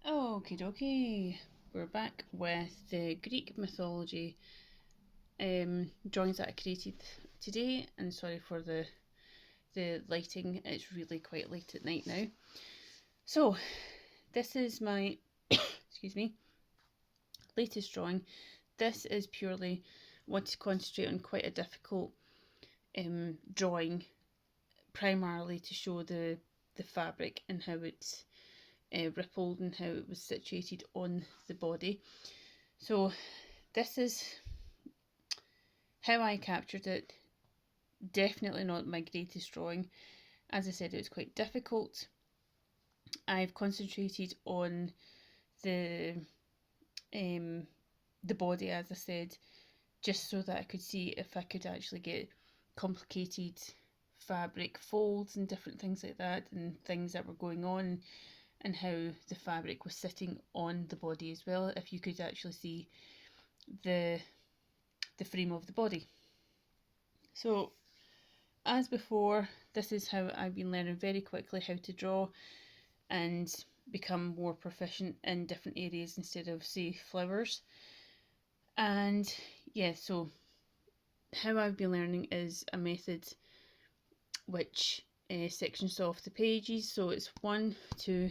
Okie dokie, we're back with the Greek mythology drawings that I created today, and sorry for the lighting, it's really quite late at night now. So this is my excuse me, latest drawing. This is purely want to concentrate on quite a difficult drawing, primarily to show the fabric and how it's rippled and how it was situated on the body. So this is how I captured it. Definitely not my greatest drawing. As I said, it was quite difficult. I've concentrated on the body, as I said, just so that I could see if I could actually get complicated fabric folds and different things like that, and things that were going on, and how the fabric was sitting on the body as well, if you could actually see the frame of the body. So as before, this is how I've been learning very quickly how to draw and become more proficient in different areas instead of, say, flowers. And yeah, so how I've been learning is a method which sections off the pages. So it's 1, 2,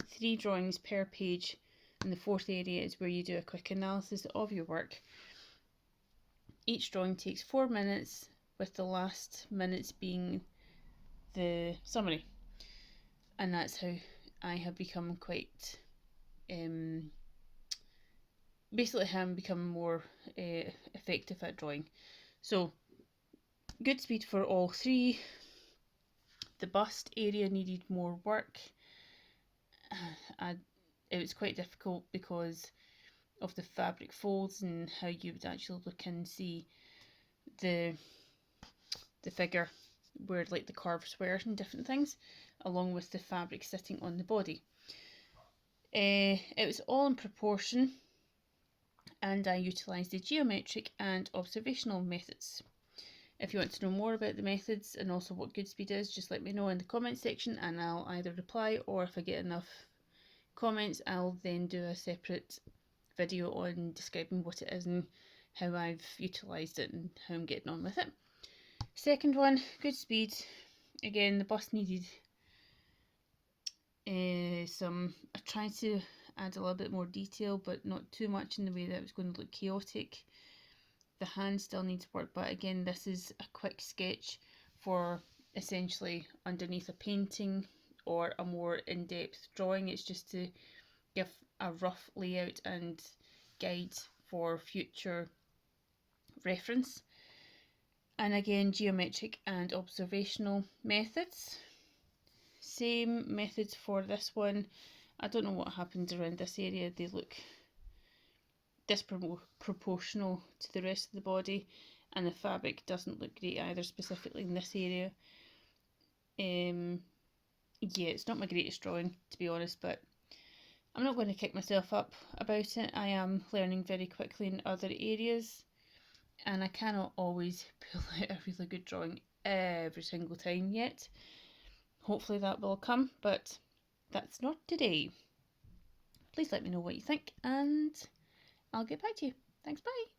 3 drawings per page, and the fourth area is where you do a quick analysis of your work. Each drawing takes 4 minutes, with the last minutes being the summary. And that's how I have become quite basically how I'm becoming more effective at drawing. So good speed for all 3. The bust area needed more work. It was quite difficult because of the fabric folds and how you would actually look and see the figure where like the curves were and different things, along with the fabric sitting on the body. It was all in proportion, and I utilised the geometric and observational methods. If you want to know more about the methods and also what good speed is, just let me know in the comment section and I'll either reply, or if I get enough comments, I'll then do a separate video on describing what it is and how I've utilised it and how I'm getting on with it. Second one, good speed. Again, the bust needed I tried to add a little bit more detail, but not too much in the way that it was going to look chaotic. The hand still needs work, but again, this is a quick sketch for essentially underneath a painting or a more in-depth drawing. It's just to give a rough layout and guide for future reference. And again, geometric and observational methods. Same methods for this one. I don't know what happens around this area. They look disproportional to the rest of the body, and the fabric doesn't look great either, specifically in this area. Yeah, it's not my greatest drawing, to be honest, but I'm not going to kick myself up about it. I am learning very quickly in other areas, and I cannot always pull out a really good drawing every single time yet. Hopefully that will come, but that's not today. Please let me know what you think, and I'll get back to you. Thanks, bye.